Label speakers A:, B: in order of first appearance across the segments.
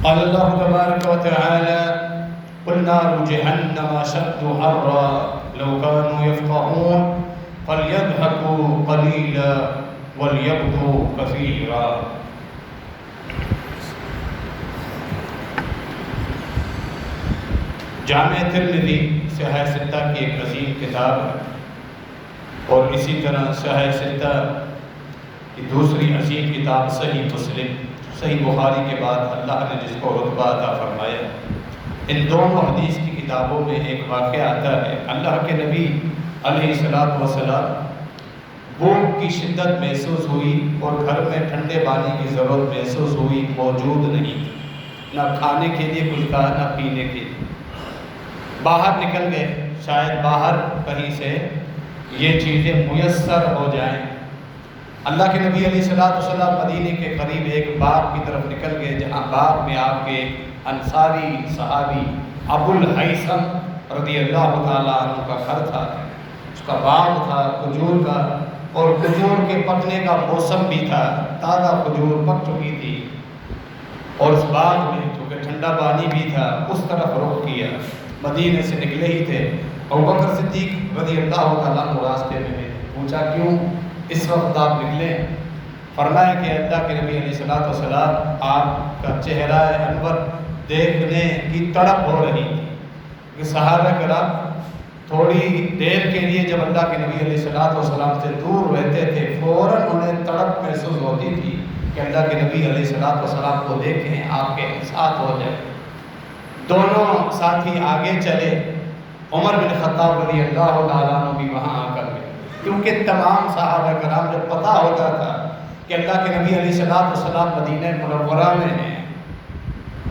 A: قال الله تبارك وتعالى قل نار جهنم أشد حرا لو كانوا يفقهون فليضحكوا قليلا وليبكوا كثيرا۔ جامع ترمذی صحیح ستہ کی ایک عظیم کتاب ہے، اور اسی طرح صحیح ستہ کی دوسری عظیم کتاب صحیح مسلم، صحیح بخاری کے بعد اللہ نے جس کو رتبہ عطا فرمایا۔ ان دونوں حدیث کی کتابوں میں ایک واقعہ آتا ہے، اللہ کے نبی علیہ السلام بھوک کی شدت محسوس ہوئی اور گھر میں ٹھنڈے پانی کی ضرورت محسوس ہوئی، موجود نہیں، نہ کھانے کے لیے کچھ تھا نہ پینے کے لیے۔ باہر نکل گئے، شاید باہر کہیں سے یہ چیزیں میسر ہو جائیں۔ اللہ کے نبی علیہ السلام مدینے کے قریب ایک باغ کی طرف نکل گئے، جہاں باغ میں آپ کے انصاری صحابی ابو الہیثم رضی اللہ تعالیٰ عنہ کا گھر تھا۔ اس کا باغ تھا کھجور کا، اور کھجور کے پکنے کا موسم بھی تھا، تازہ کھجور پک چکی تھی، اور اس باغ میں چونکہ ٹھنڈا پانی بھی تھا، اس طرف رخ کیا۔ مدینے سے نکلے ہی تھے، ابوبکر صدیق رضی اللہ تعالیٰ عنہ راستے میں پوچھا کیوں اس وقت آپ نکلے؟ فرمایا کہ اللہ کے نبی علیہ السلام آپ کا چہرہ انور دیکھنے کی تڑپ ہو رہی تھی کہ صحابہ کرام تھوڑی دیر کے لیے جب اللہ کے نبی علیہ السلام سے دور رہتے تھے، فوراً انہیں تڑپ محسوس ہوتی تھی کہ اللہ کے نبی علیہ السلام کو دیکھیں، آپ کے ساتھ ہو جائے۔ دونوں ساتھی آگے چلے، عمر بن خطاب رضی اللہ تعالیٰ عنہ بھی وہاں آ کر گئے، کیونکہ تمام صحابہ کرام جب پتہ ہوتا تھا کہ اللہ کے نبی علیہ السلام مدینہ منورہ میں ہیں،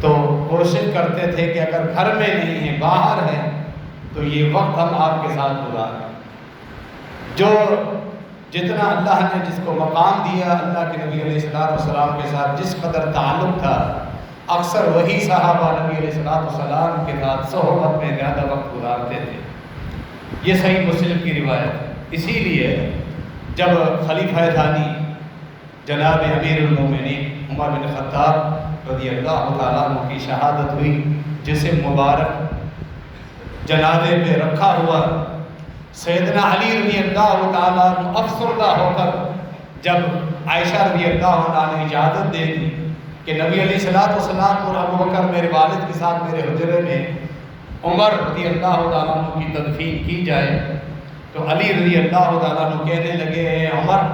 A: تو کوشش کرتے تھے کہ اگر گھر میں نہیں ہیں، باہر ہیں، تو یہ وقت ہم آپ کے ساتھ گزاریں۔ جو جتنا اللہ نے جس کو مقام دیا، اللہ کے نبی علیہ السلام کے ساتھ جس قدر تعلق تھا، اکثر وہی صحابہ نبی علیہ السلام کے ساتھ صحبت میں زیادہ وقت گزارتے تھے۔ یہ صحیح مسلم کی روایت ہے۔ اسی لیے جب خلیفہ ثانی جناب امیر المومنین عمر بن خطاب رضی اللہ تعالیٰ عنہ کی شہادت ہوئی، جسم مبارک جنازے پہ رکھا ہوا، سیدنا علی رضی اللہ تعالیٰ عنہ افسردہ ہو کر جب عائشہ رضی اللہ عنہ نے اجازت دے دی کہ نبی علیہ السلام اور ابوبکر میرے والد کے ساتھ میرے حجرے میں عمر رضی اللہ تعالیٰ عنہ کی تدفین کی جائے، تو علی رضی اللہ تعالیٰ عنہ کہنے لگے، اے عمر،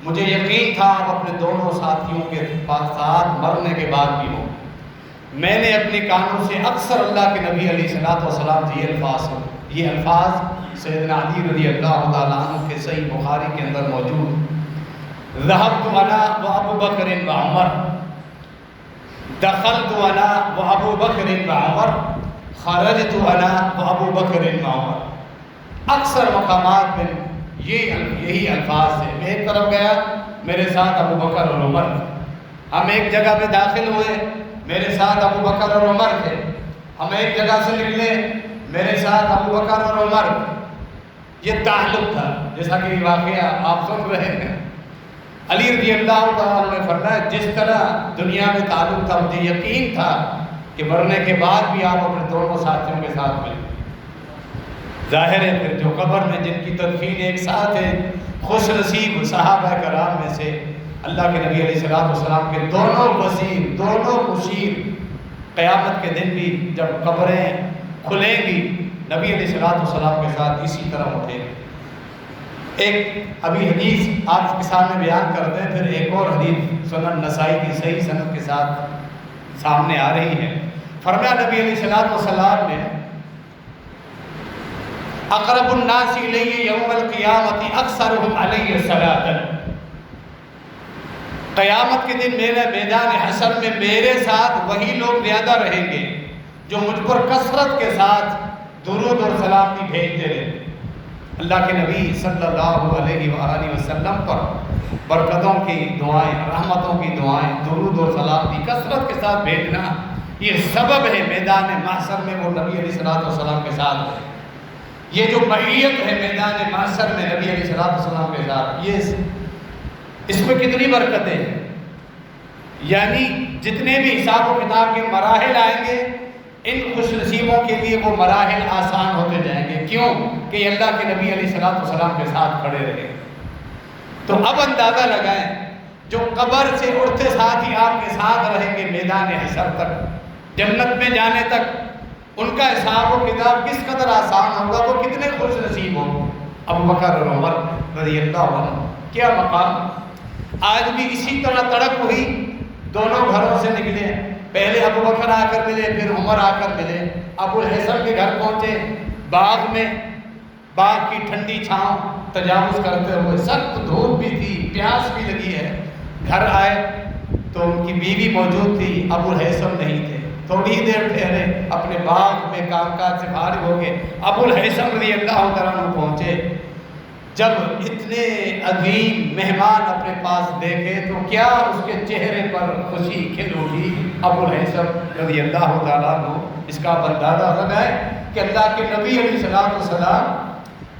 A: مجھے یقین تھا آپ اپنے دونوں ساتھیوں کے ساتھ مرنے کے بعد بھی ہوں۔ میں نے اپنے کانوں سے اکثر اللہ کے نبی علیہ السلام سے یہ الفاظ سیدنا علی رضی اللہ تعالیٰ عنہ کے صحیح بخاری کے اندر موجود، ذهبت انا وابو بکر وعمر، دخلت انا وابو بکر وعمر، خرجت انا وابو بکر وعمر۔ اکثر مقامات میں یہی الفاظ ہیں، میں ایک طرف گیا، میرے ساتھ ابو بکر اور عمر، ہم ایک جگہ میں داخل ہوئے، میرے ساتھ ابو بکر اور عمر تھے، ہم ایک جگہ سے نکلے، میرے ساتھ ابو بکر اور عمر۔ یہ تعلق تھا، جیسا کہ یہ واقعہ آپ سن رہے ہیں۔ علی رضی اللہ تعالیٰ نے فرمایا جس طرح دنیا میں تعلق تھا، مجھے یقین تھا کہ مرنے کے بعد بھی آپ اپنے دونوں ساتھیوں کے ساتھ ملیں۔ ظاہر ہے پھر جو قبر میں جن کی تدفین ایک ساتھ ہے، خوش نصیب صحابہ کرام میں سے اللہ کے نبی علیہ السلام کے دونوں وزیر، دونوں مشیر، قیامت کے دن بھی جب قبریں کھلیں گی، نبی علیہ السلام کے ساتھ اسی طرح اٹھے گی۔ ایک ابھی حدیث آپ کے سامنے بیان کرتے ہیں، پھر ایک اور حدیث سنن نسائی کی صحیح سند کے ساتھ سامنے آ رہی ہے۔ فرمایا نبی علیہ السلام نے، اقرب الناس الی یوم القیامت اکثرهم علی صلاۃ، قیامت کے دن میرے میدان حشر میں میرے ساتھ وہی لوگ زیادہ رہیں گے جو مجھ پر کثرت کے ساتھ درود اور سلام بھیجتے رہے۔ اللہ کے نبی صلی اللہ علیہ وآلہ وسلم پر برکتوں کی دعائیں، رحمتوں کی دعائیں، درود اور سلام کی کثرت کے ساتھ بھیجنا، یہ سبب ہے میدان محشر میں وہ نبی علیہ السلام کے ساتھ ہے۔ یہ جو معیت ہے میدان محشر میں نبی علیہ السلام کے ساتھ، یہ اس میں کتنی برکتیں ہیں۔ یعنی جتنے بھی حساب و کتاب کے مراحل آئیں گے ان خوش نصیبوں کے لیے وہ مراحل آسان ہوتے جائیں گے. کیوں؟ کہ یہ اللہ کے نبی علیہ السلام کے ساتھ کھڑے رہے. تو اب اندازہ لگائیں جو قبر سے اٹھتے ساتھ ہی آپ کے ساتھ رہیں گے میدان حشر تک، جنت میں جانے تک، ان کا حساب و کتاب کس قدر آسان ہوگا، وہ کتنے خوش نصیب ہوں. ابوبکر اور عمر رضی اللہ عنہ کیا مقام. آج بھی اسی طرح تڑپ ہوئی، دونوں گھروں سے نکلے، پہلے ابوبکر آ کر ملے، پھر عمر آ کر ملے. ابو الحسن کے گھر پہنچے، باغ میں، باغ کی ٹھنڈی چھاؤں تجاوز کرتے ہوئے، سخت دھوپ بھی تھی، پیاس بھی لگی ہے. گھر آئے تو ان کی بیوی موجود تھی، ابو الحسن نہیں تھے. تھوڑی دیر ٹھہرے، اپنے باغ میں کام کاج سے فارغ ہو گئے. ابو الحسن رضی اللہ عنہ پہنچے. جب اتنے عظیم مہمان اپنے پاس دیکھے تو کیا اس کے چہرے پر خوشی کھل اٹھی. ابو الحسن رضی اللہ تعالیٰ عنہ اس کا اندازہ لگائے کہ اللہ کے نبی علیہ السلام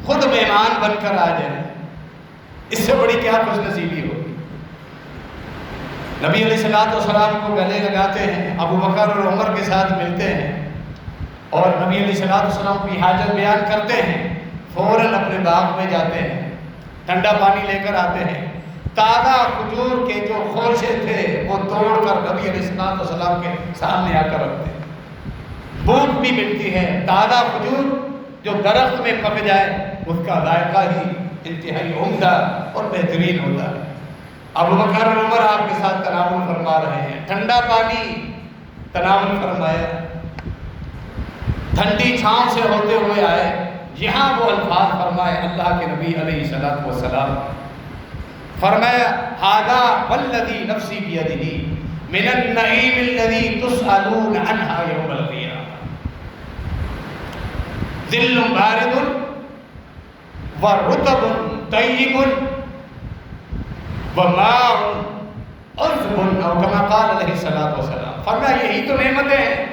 A: خود مہمان بن کر آ جائے، اس سے بڑی کیا خوش نصیبی ہوگی. نبی علیہ السلام کو گلے لگاتے ہیں، ابو بکر اور عمر کے ساتھ ملتے ہیں اور نبی علیہ السلام کی حاجت بیان کرتے ہیں. فوراً اپنے باغ میں جاتے ہیں، ٹھنڈا پانی لے کر آتے ہیں. تازہ کھجور کے جو خوشے تھے وہ توڑ کر نبی علیہ السلام کے سامنے آ کر رکھتے ہیں. بھوک بھی ملتی ہے، تازہ کھجور جو درخت میں پک جائے اس کا ذائقہ ہی انتہائی عمدہ اور بہترین ہوتا ہے. ابو بکر اور عمر آپ کے ساتھ تناول فرما رہے ہیں، ٹھنڈا پانی تناول فرمایا. ٹھنڈی چھاؤں سے ہوتے ہوئے آئے، یہاں وہ الفاظ فرمائے اللہ کے نبی علیہ السلام. فرمایا ھذا والذی نفسی بیدہ من النعیم الذی تسألون عنہ یوم القیامہ ظل بارد ورطب طیب وماء عذب او کما قال علیہ السلام. فرمایا یہی تو نعمتیں ہیں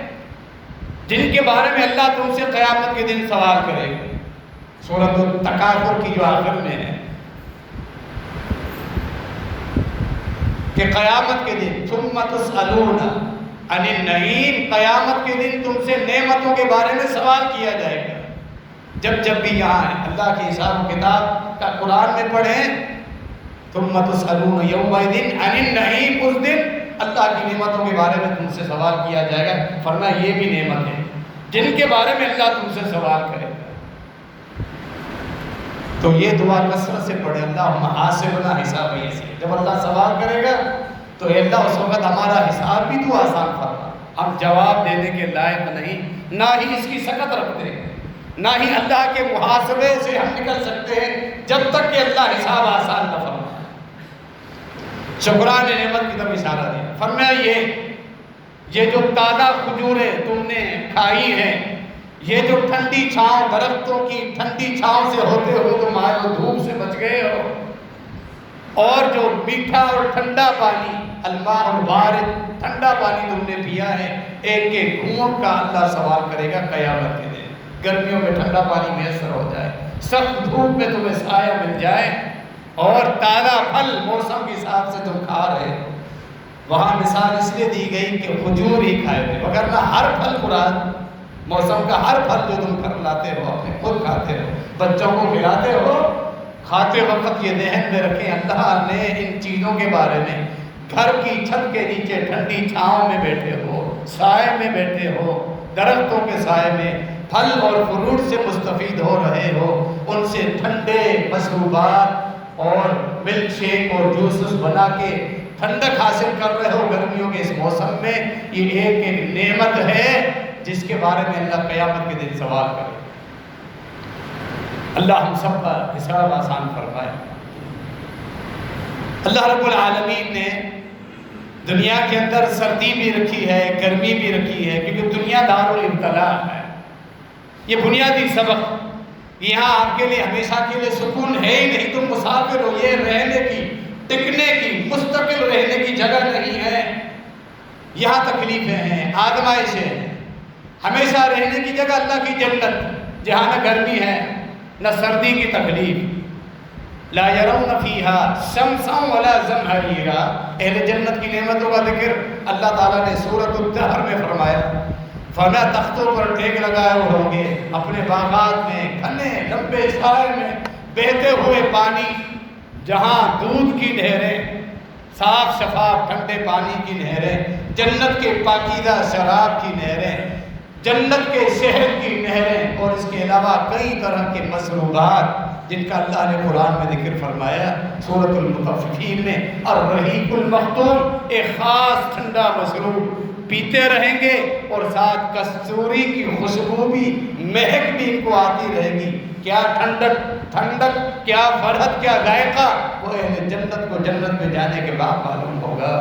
A: جن کے بارے میں اللہ تم سے قیامت کے دن سوال کرے گا. سورۃ التکاثر کی جو آخر میں ہے کہ قیامت کے دن ثم تسألون عن النعیم، قیامت کے دن تم سے نعمتوں کے بارے میں سوال کیا جائے گا. جب بھی یہاں اللہ کی حساب و کتاب کا قرآن میں پڑھیں ثم تسألون یومئذ عن النعیم، اس دن اللہ کی نعمتوں کے بارے میں تم سے سوال کیا جائے گا. فرمایا یہ بھی نعمت ہے جن کے بارے میں اللہ تم سے سوال کرے گا. تو یہ دعا کثرت سے پڑھے، اللہم حاسبنا حسابا یسیرا. جب اللہ سوال کرے گا تو اے اللہ اس وقت ہمارا حساب بھی تو آسان فرما. ہم جواب دینے کے لائق نہیں، نہ ہی اس کی سکت رکھتے ہیں، نہ ہی اللہ کے محاسبے سے ہم نکل سکتے ہیں جب تک کہ اللہ حساب آسان نہ فرمائے. شکران نعمت کی طرف اشارہ دیا. فرمایا یہ جو تازہ کھجوریں تم نے کھائی ہیں، یہ جو ٹھنڈی چھاؤں، درختوں کی ٹھنڈی چھاؤں سے ہوتے ہوئے تم آئے ہو، دھوپ سے بچ گئے ہو، اور جو میٹھا اور ٹھنڈا پانی، الماء البارد، ٹھنڈا پانی تم نے پیا ہے، ایک ایک گھونٹ کا اللہ سوال کرے گا قیامت کے دن. گرمیوں میں ٹھنڈا پانی میسر ہو جائے، سخت دھوپ میں تمہیں سایہ مل جائے، اور تازہ پھل موسم کے حساب سے تم کھا رہے ہو. وہاں مثال اس لیے دی گئی کہ کھجور ہی کھائے تھے، وگرنہ ہر پھل مراد، موسم کا ہر پھل جو تم کر لاتے ہو اپنے خود کھاتے ہو، بچوں کو کھلاتے ہو. کھاتے وقت یہ ذہن میں رکھیں اللہ نے ان چیزوں کے بارے میں، گھر کی چھت کے نیچے ٹھنڈی چھاؤں میں بیٹھے ہو، سائے میں بیٹھے ہو، درختوں کے سائے میں پھل اور فروٹ سے مستفید ہو رہے ہو، ان سے ٹھنڈے مشروبات اور ملک شیک اور جوسز بنا کے ٹھنڈک حاصل کر رہے ہو گرمیوں کے اس موسم میں. یہ ایک نعمت ہے جس کے بارے میں اللہ قیامت کے دن سوال کرے. اللہ ہم سب کا حساب آسان فرمائے. اللہ رب العالمین نے دنیا کے اندر سردی بھی رکھی ہے، گرمی بھی رکھی ہے، کیونکہ دنیا دار الابتلاء ہے. یہ بنیادی سبق، یہاں آپ کے لیے ہمیشہ کے لیے سکون ہے ہی نہیں. تم مسافر ہو، یہ رہنے کی، ٹکنے کی، مستقل رہنے کی جگہ نہیں ہے. یہاں تکلیفیں ہیں، آزمائشیں ہیں. ہمیشہ رہنے کی جگہ اللہ کی جنت، جہاں نہ گرمی ہے نہ سردی کی تکلیف. لا يرون فيها شمسا ولا زمهريرا، اہل جنت کی نعمتوں کا ذکر اللہ تعالیٰ نے سورۃ الدہر میں فرمایا۔ فرمایا تختوں پر ٹیک لگائے ہوئے ہوں گے، اپنے باغات میں گھنے لمبے سائے میں بہتے ہوئے پانی، جہاں دودھ کی نہریں، صاف شفاف ٹھنڈے پانی کی نہریں، جنت کے پاکیزہ شراب کی نہریں، جنت کے شہد کی نہریں، اور اس کے علاوہ کئی طرح کے مشروبات جن کا اللہ نے قرآن میں ذکر فرمایا سورۃ المطففین میں۔ الرحیق المختوم، ایک خاص ٹھنڈا مشروب پیتے رہیں گے، اور ساتھ کستوری کی خوشبو بھی، مہک بھی ان کو آتی رہے گی۔ کیا ٹھنڈک، کیا فرحت، کیا ذائقہ، وہ اہل جنت کو جنت میں جانے کے بعد معلوم ہوگا۔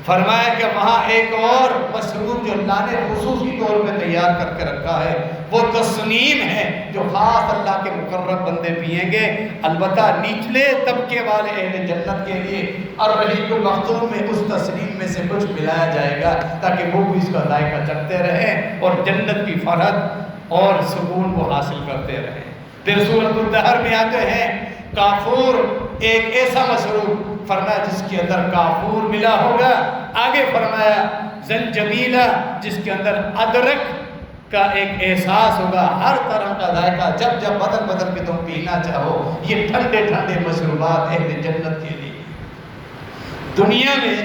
A: فرمایا کہ وہاں ایک اور مشروب جو اللہ نے خصوصی طور پہ تیار کر کے رکھا ہے، وہ تسنیم ہے، جو خاص اللہ کے مقرب بندے پیئیں گے۔ البتہ نچلے طبقے والے اہل جنت کے لیے الرحیق المختوم میں اس تسنیم میں سے کچھ ملایا جائے گا تاکہ وہ بھی اس کا ذائقہ چکھتے رہیں اور جنت کی فرحت اور سکون کو حاصل کرتے رہیں۔ پھر سورۃ الدہر میں آتے ہیں کافور، ایک ایسا مشروب، فرمایا جس کے اندر کافور ملا ہوگا۔ آگے فرمایا زنجبیلا، جس کے اندر ادرک کا ایک احساس ہوگا، ہر طرح کا ذائقہ، جب جب بدل بدل کے تم پینا چاہو۔ یہ ٹھنڈے ٹھنڈے مشروبات اہل جنت کے لیے۔ دنیا میں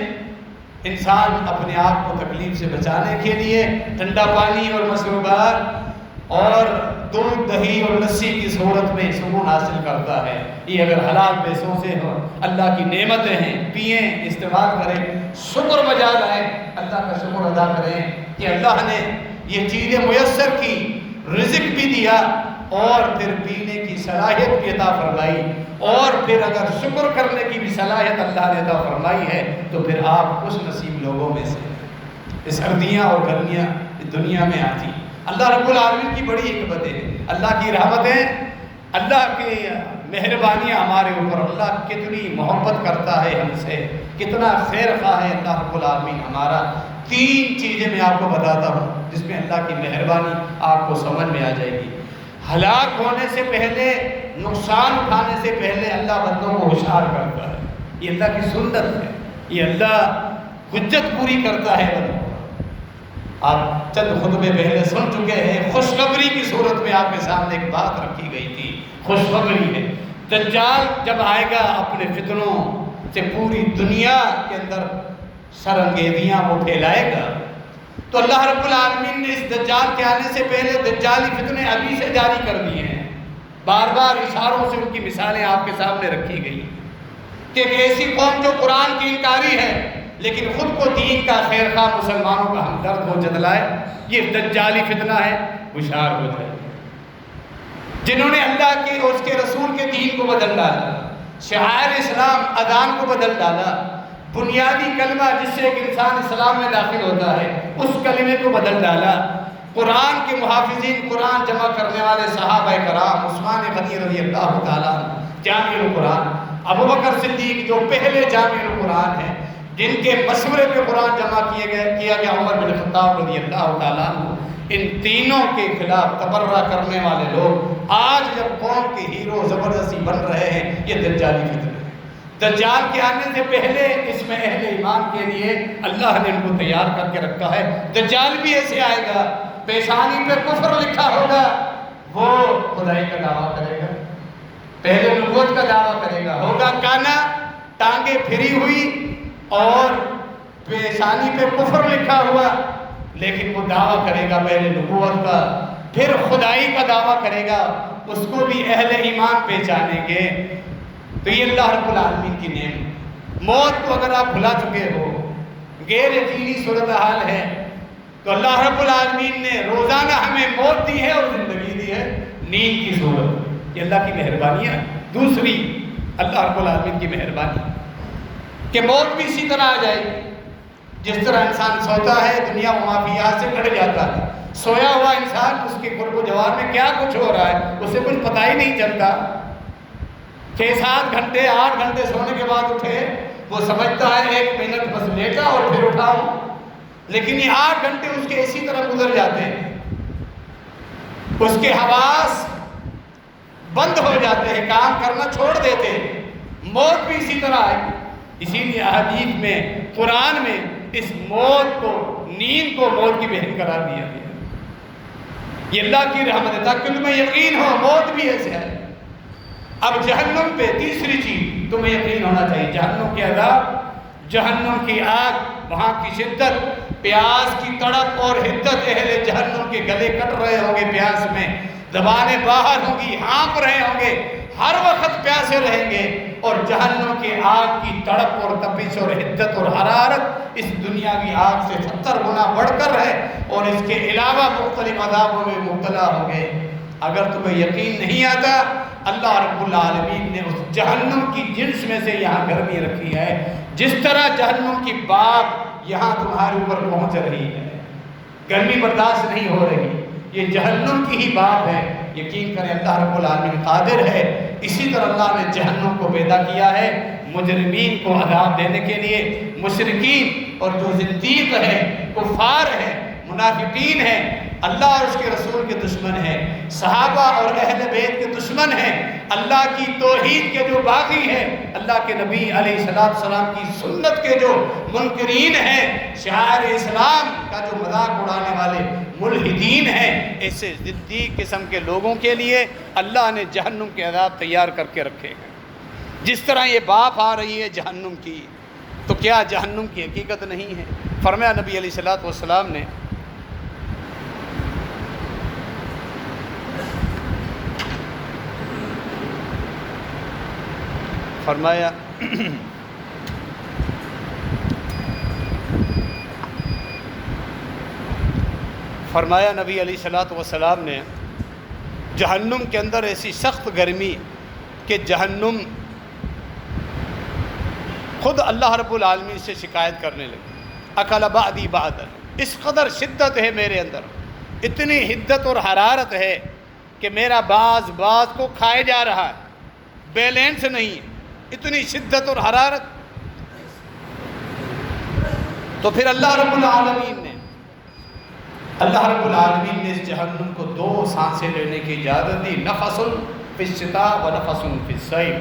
A: انسان اپنے آپ کو تکلیف سے بچانے کے لیے ٹھنڈا پانی اور مشروبات اور دودھ دہی اور لسی کی صورت میں سکون حاصل کرتا ہے۔ یہ اگر حلال پیسوں سے ہو، اللہ کی نعمتیں ہیں، پئیں، استعمال کریں، شکر بجا لائیں، اللہ کا شکر ادا کریں کہ اللہ نے یہ چیزیں میسر کی، رزق بھی دیا، اور پھر پینے کی صلاحیت بھی عطا فرمائی، اور پھر اگر شکر کرنے کی بھی صلاحیت اللہ نے عطا فرمائی ہے تو پھر آپ خوش نصیب لوگوں میں سے۔ یہ سردیاں اور گرمیاں دنیا میں آتی، اللہ رب العالمین کی بڑی حکمت ہے، اللہ کی رحمتیں، اللہ کی مہربانیاں ہمارے اوپر۔ اللہ کتنی محبت کرتا ہے ہم سے، کتنا خیر خواہ ہے اللہ رب العالمین ہمارا۔ تین چیزیں میں آپ کو بتاتا ہوں جس میں اللہ کی مہربانی آپ کو سمجھ میں آ جائے گی۔ ہلاک ہونے سے پہلے، نقصان اٹھانے سے پہلے اللہ بندوں کو ہوشیار کرتا ہے، یہ اللہ کی سنت ہے، یہ اللہ حجت پوری کرتا ہے بندوں۔ آپ چند خطبے پہلے سن چکے ہیں، خوشخبری کی صورت میں آپ کے سامنے ایک بات رکھی گئی تھی، خوشخبری ہے۔ دجال جب آئے گا اپنے فتنوں سے پوری دنیا کے اندر سرانگیزیاں وہ پھیلائے گا، تو اللہ رب العالمین نے اس دجال کے آنے سے پہلے دجالی فتنے ابھی سے جاری کر دیے ہیں۔ بار بار اشاروں سے ان کی مثالیں آپ کے سامنے رکھی گئی کہ ایک ایسی قوم جو قرآن کی انکاری ہے لیکن خود کو دین کا خیر خواہ مسلمانوں کا ہمدرد ہو جتلائے، یہ دجالی فتنہ ہے، ہوشیار ہو جائے۔ جنہوں نے اللہ کے اور اس کے رسول کے دین کو بدل ڈالا، شعائر اسلام اذان کو بدل ڈالا، بنیادی کلمہ جس سے ایک انسان اسلام میں داخل ہوتا ہے اس کلمے کو بدل ڈالا، قرآن کے محافظین، قرآن جمع کرنے والے صحابہ کرام، عثمان غنی رضی اللہ تعالیٰ جامع القرآن، ابوبکر صدیق جو پہلے جامع القرآن ہیں، جن کے مشورے پہ قرآن جمع کیا گیا، عمر بن خطاب رضی اللہ تعالیٰ عنہ، ان تینوں کے خلاف تبرہ کرنے والے لوگ آج جب قوم کے ہیرو زبردستی بن رہے ہیں، یہ دجالی فتنہ ہے۔ دجال کے آنے سے پہلے اس میں اہل ایمان کے لیے اللہ نے ان کو تیار کر کے رکھا ہے۔ دجال بھی ایسے آئے گا، پیشانی پہ کفر لکھا ہوگا، وہ خدائی کا دعویٰ کرے گا، پہلے نبوت کا دعویٰ کرے گا، ہوگا کانا، ٹانگیں پھری ہوئی اور پیشانی پہ کفر لکھا ہوا، لیکن وہ دعویٰ کرے گا پہلے نبوت کا، پھر خدائی کا دعویٰ کرے گا، اس کو بھی اہل ایمان پہچانیں گے۔ تو یہ اللہ رب العالمین کی نعمت۔ موت کو اگر آپ بھلا چکے ہو، غیر یقینی صورتحال ہے، تو اللہ رب العالمین نے روزانہ ہمیں موت دی ہے اور زندگی دی ہے نیند کی صورت۔ یہ اللہ کی مہربانی ہے۔ دوسری اللہ رب العالمین کی مہربانی کہ موت بھی اسی طرح آ جائے گی، جس طرح انسان سوتا ہے دنیا و مافیات سے کٹ جاتا ہے، سویا ہوا انسان اس کے قرب و جوار میں کیا کچھ ہو رہا ہے اسے کچھ پتہ ہی نہیں چلتا۔ 6-7 گھنٹے 8 گھنٹے سونے کے بعد اٹھے، وہ سمجھتا ہے 1 منٹ بس لیٹا اور پھر اٹھاؤں، لیکن یہ 8 گھنٹے اس کے اسی طرح گزر جاتے ہیں۔ اس کے حواس بند ہو جاتے ہیں، کام کرنا چھوڑ دیتے ہیں۔ موت بھی اسی طرح ہے، اسی لیے احادیث میں، قرآن میں اس موت کو، نیند کو موت کی بہن قرار دیا گیا۔ یہ اللہ کی رحمت ہے تاکہ تمہیں یقین ہو موت بھی ایسے ہے۔ اب جہنم پہ تیسری چیز تمہیں یقین ہونا چاہیے، جہنم کے عذاب، جہنم کی آگ، وہاں کی شدت، پیاس کی تڑپ اور حدت، اہل جہنم کے گلے کٹ رہے ہوں گے پیاس میں، زبانیں باہر ہوں گی، ہانپ رہے ہوں گے، ہر وقت پیاسے رہیں گے، اور جہنم کے آگ کی تڑپ اور تپش اور حدت اور حرارت اس دنیاوی آگ سے 70 گنا بڑھ کر ہے، اور اس کے علاوہ مختلف عذابوں میں مبتلا ہوں گے۔ اگر تمہیں یقین نہیں آتا، اللہ رب العالمین نے اس جہنم کی جنس میں سے یہاں گرمی رکھی ہے، جس طرح جہنم کی بات یہاں تمہارے اوپر پہنچ رہی ہے، گرمی برداشت نہیں ہو رہی، یہ جہنم کی ہی بات ہے۔ یقین کریں اللہ رب العالمین قادر ہے۔ اسی طرح اللہ نے جہنم کو پیدا کیا ہے مجرمین کو عذاب دینے کے لیے، مشرکین اور جو زندیق ہیں، کفار ہیں، منافقین ہیں، اللہ اور اس کے رسول کے دشمن ہیں، صحابہ اور اہل بیت کے دشمن ہیں، اللہ کی توحید کے جو باغی ہیں، اللہ کے نبی علیہ السلام کی سنت کے جو منکرین ہیں، شعائر اسلام کا جو مذاق اڑانے والے ملحدین ہیں، ایسے زندیق قسم کے لوگوں کے لیے اللہ نے جہنم کے عذاب تیار کر کے رکھے ہیں۔ جس طرح یہ باپ آ رہی ہے جہنم کی، تو کیا جہنم کی حقیقت نہیں ہے؟ فرمایا نبی علیہ السلام نے، فرمایا نبی علیہ السلام نے جہنم کے اندر ایسی سخت گرمی کہ جہنم خود اللہ رب العالمین سے شکایت کرنے لگی، اکل بعدی بعدا، اس قدر شدت ہے میرے اندر، اتنی حدت اور حرارت ہے کہ میرا بعض کو کھائے جا رہا ہے، بیلنس نہیں ہے، اتنی شدت اور حرارت۔ تو پھر اللہ رب العالمین نے اس جہنم کو 2 سانسیں لینے کی اجازت دی، نفس فی الشتاء و نفس فی الصیف۔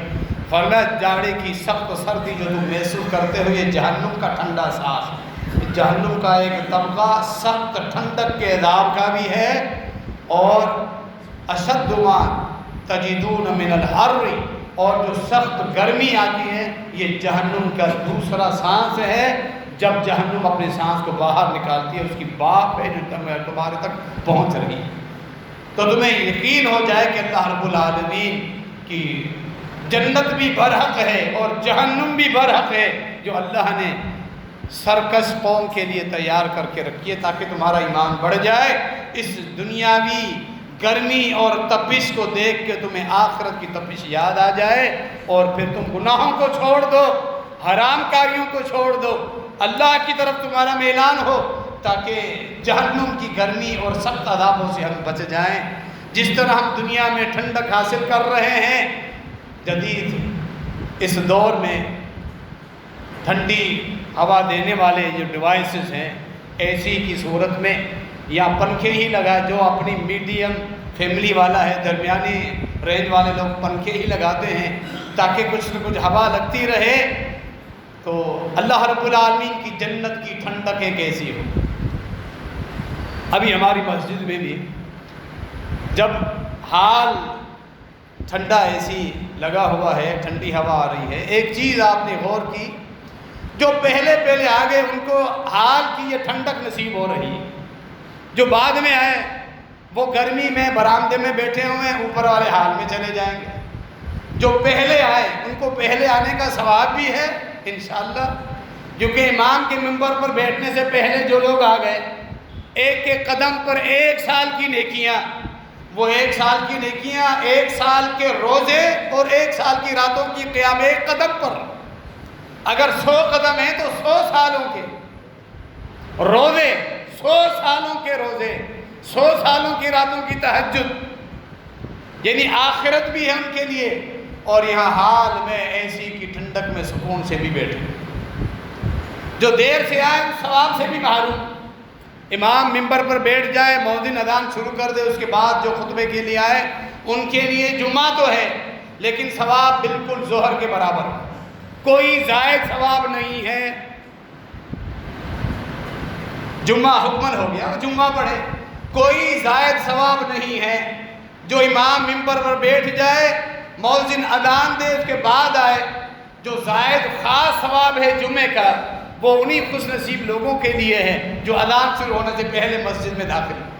A: فرمایا جاڑے کی سخت سردی جو تم محسوس کرتے ہو، یہ جہنم کا ٹھنڈا سانس، جہنم کا ایک طبقہ سخت ٹھنڈک کے عذاب کا بھی ہے، اور اشد ما تجدون من الحر، اور جو سخت گرمی آتی ہے یہ جہنم کا دوسرا سانس ہے۔ جب جہنم اپنے سانس کو باہر نکالتی ہے، اس کی باپ ہے جو تمہارے تک پہنچ رہی ہے، تو تمہیں یقین ہو جائے کہ اللہ رب العالمین کی جنت بھی برحق ہے اور جہنم بھی برحق ہے، جو اللہ نے سرکش قوم کے لیے تیار کر کے رکھی ہے، تاکہ تمہارا ایمان بڑھ جائے، اس دنیاوی گرمی اور تپش کو دیکھ کے تمہیں آخرت کی تپش یاد آ جائے، اور پھر تم گناہوں کو چھوڑ دو، حرام کاریوں کو چھوڑ دو، اللہ کی طرف تمہارا میلان ہو، تاکہ جہنم کی گرمی اور سخت عذابوں سے ہم بچ جائیں۔ جس طرح ہم دنیا میں ٹھنڈک حاصل کر رہے ہیں، جدید اس دور میں ٹھنڈی ہوا دینے والے جو ڈیوائسز ہیں، اے سی کی صورت میں یا پنکھے ہی لگائے، جو اپنی میڈیم فیملی والا ہے، درمیانی رینج والے لوگ پنکھے ہی لگاتے ہیں تاکہ کچھ نہ کچھ ہوا لگتی رہے، تو اللہ رب العالمین کی جنت کی ٹھنڈک کیسی ہو۔ ابھی ہماری مسجد میں بھی جب حال ٹھنڈا اے سی لگا ہوا ہے، ٹھنڈی ہوا آ رہی ہے، ایک چیز آپ نے غور کی، جو پہلے آ گئے ان کو حال کی یہ ٹھنڈک نصیب ہو رہی ہے، جو بعد میں آئے وہ گرمی میں برآمدے میں بیٹھے ہوئے ہیں، اوپر والے حال میں چلے جائیں گے۔ جو پہلے آئے ان کو پہلے آنے کا ثواب بھی ہے انشاءاللہ، کیونکہ امام کے منبر پر بیٹھنے سے پہلے جو لوگ آ گئے، ایک ایک قدم پر 1 سال کی نیکیاں، وہ 1 سال کی نیکیاں 1 سال کے روزے اور 1 سال کی راتوں کی قیام، ایک قدم پر اگر 100 قدم ہیں تو 100 سالوں کے روزے، 100 سالوں کے روزے، 100 سالوں کی راتوں کی تہجد، یعنی آخرت بھی ہے ان کے لیے، اور یہاں حال میں ایسی کی ٹھنڈک میں سکون سے بھی بیٹھے۔ جو دیر سے آئے اس ثواب سے بھی محروم۔ امام منبر پر بیٹھ جائے، مؤذن اذان شروع کر دے، اس کے بعد جو خطبے کے لیے آئے
B: ان کے لیے جمعہ تو ہے لیکن ثواب بالکل ظہر کے برابر، کوئی زائد ثواب نہیں ہے۔ جمعہ حکمن ہو گیا، جمعہ پڑھے، کوئی زائد ثواب نہیں ہے۔ جو امام ممبر پر بیٹھ جائے، مؤذن اذان دے، اس کے بعد آئے، جو زائد خاص ثواب ہے جمعے کا، وہ انہی خوش نصیب لوگوں کے لیے ہے جو اذان شروع ہونے سے پہلے مسجد میں داخل ہیں۔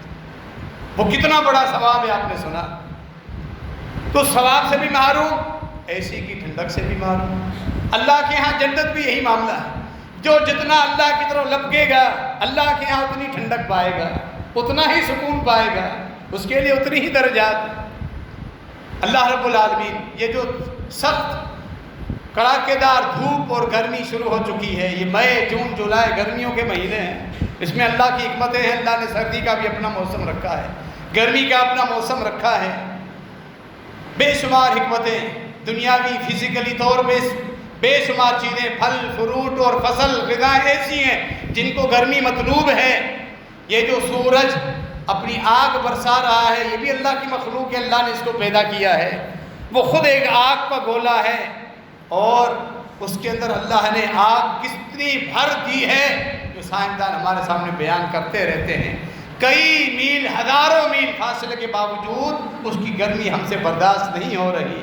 B: وہ کتنا بڑا ثواب ہے، آپ نے سنا۔ تو ثواب سے بھی محروم، ایسی کی ٹھنڈک سے بھی محروم۔ اللہ کے ہاں جنت بھی یہی معاملہ ہے، جو جتنا اللہ کی طرف لپکے گا اللہ کے ہاں اتنی ٹھنڈک پائے گا، اتنا ہی سکون پائے گا، اس کے لیے اتنی ہی درجات۔ اللہ رب العالمین، یہ جو سخت کڑاکے دار دھوپ اور گرمی شروع ہو چکی ہے، یہ مئی جون جولائی گرمیوں کے مہینے ہیں، اس میں اللہ کی حکمتیں ہیں۔ اللہ نے سردی کا بھی اپنا موسم رکھا ہے، گرمی کا اپنا موسم رکھا ہے، بے شمار حکمتیں دنیاوی فزیکلی طور پہ بے شمار چیزیں، پھل فروٹ اور فصل غذائیں ایسی ہیں جن کو گرمی مطلوب ہے۔ یہ جو سورج اپنی آگ برسا رہا ہے، یہ بھی اللہ کی مخلوق ہے، اللہ نے اس کو پیدا کیا ہے۔ وہ خود ایک آگ کا گولا ہے اور اس کے اندر اللہ نے آگ کتنی بھر دی ہے جو سائنسدان ہمارے سامنے بیان کرتے رہتے ہیں۔ کئی میل، ہزاروں میل فاصلے کے باوجود اس کی گرمی ہم سے برداشت نہیں ہو رہی۔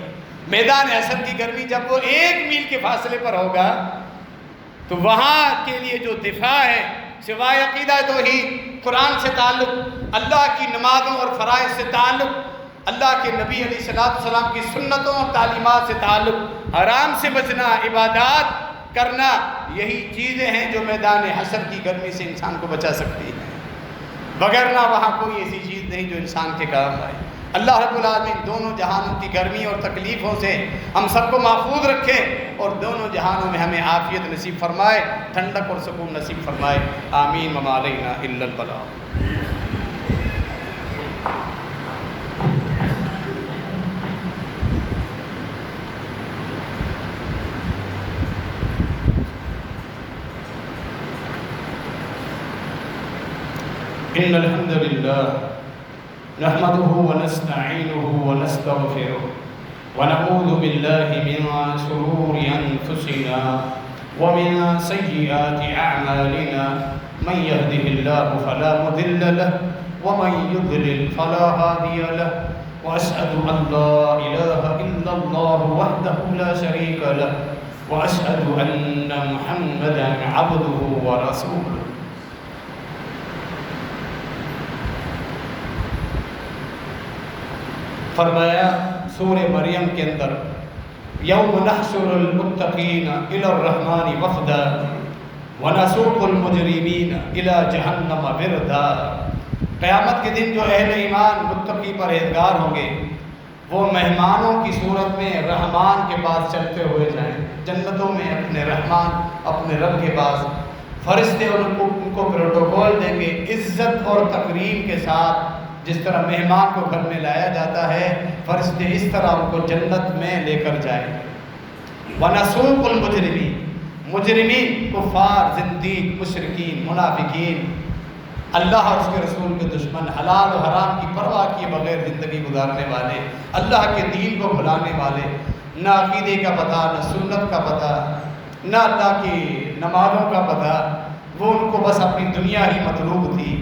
B: میدان حشر کی گرمی جب وہ 1 میل کے فاصلے پر ہوگا تو وہاں کے لیے جو دفاع ہے، سوائے عقیدہ توحید، قرآن سے تعلق، اللہ کی نمازوں اور فرائض سے تعلق، اللہ کے نبی علیہ السلام کی سنتوں اور تعلیمات سے تعلق، حرام سے بچنا، عبادات کرنا، یہی چیزیں ہیں جو میدان حشر کی گرمی سے انسان کو بچا سکتی ہیں، وگرنہ وہاں کوئی ایسی چیز نہیں جو انسان کے کام آئے۔ اللہ رب العالمین دونوں جہانوں کی گرمی اور تکلیفوں سے ہم سب کو محفوظ رکھے اور دونوں جہانوں میں ہمیں عافیت نصیب فرمائے، ٹھنڈک اور سکون نصیب فرمائے۔ آمین وما علینا الا البلاغ۔
A: ان الحمد للہ نحمده ونستعینه ونستغفره ونعوذ باللہ من شرور انفسنا ومن سیئات اعمالنا من يهده الله فلا مضل له ومن يضلل فلا هادي له واشهد ان لا اله الا الله وحده لا شريك له واشهد ان محمدا عبده ورسوله۔ فرمایا سورہ مریم کے اندر، یوم نحشر المتقین الی الرحمن وفدا ونسوق المجرمین الی جہنم وردا۔ قیامت کے دن جو اہل ایمان متقی پرہیزگار ہوں گے وہ مہمانوں کی صورت میں رحمان کے پاس چلتے ہوئے جائیں، جنتوں میں اپنے رحمان، اپنے رب کے پاس۔ فرشتے ان کو پروٹوکول دیں گے عزت اور تکریم کے ساتھ، جس طرح مہمان کو گھر میں لایا جاتا ہے، فرشتے اس طرح ان کو جنت میں لے کر جائیں گے۔ وَنَسُوقُ الْمُجْرِمِينَ، مجرمین، کفار، زندیق، مشرکین، منافقین، اللہ اور اس کے رسول کے دشمن، حلال و حرام کی پرواہ کیے بغیر زندگی گزارنے والے، اللہ کے دین کو بھلانے والے، نہ عقیدے کا پتہ، نہ سنت کا پتہ، نہ اللہ کی نمازوں کا پتہ، وہ ان کو بس اپنی دنیا ہی مطلوب تھی۔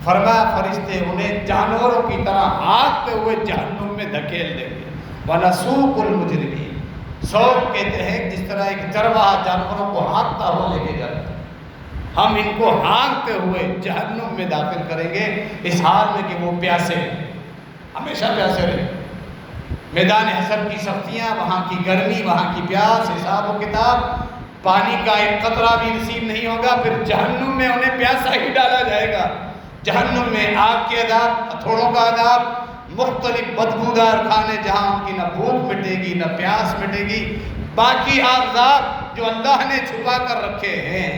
A: فرمایا فرشتے انہیں جانوروں کی طرح ہانکتے ہوئے جہنم میں دھکیل دیں گے۔ وَنَسُوقُ الْمُجْرِمِينَ، سوق کہتے ہیں جس طرح ایک چرواہا جانوروں کو ہانکتا ہوا لے کے جاتا ہے، ہم ان کو ہانکتے ہوئے جہنم میں داخل کریں گے، اس حال میں کہ وہ پیاسے ہیں، ہمیشہ پیاسے رہیں۔ میدان حشر کی سختیاں، وہاں کی گرمی، وہاں کی پیاس، حساب و کتاب، پانی کا ایک قطرہ بھی نصیب نہیں ہوگا، پھر جہنم میں انہیں پیاسا ہی ڈالا جائے گا۔ جہنم میں آگ کے عذاب، ہتھوڑوں کا عذاب، مختلف بدبودار کھانے جہاں ان کی نہ بھوک مٹے گی نہ پیاس مٹے گی، باقی عذاب جو اللہ نے چھپا کر رکھے ہیں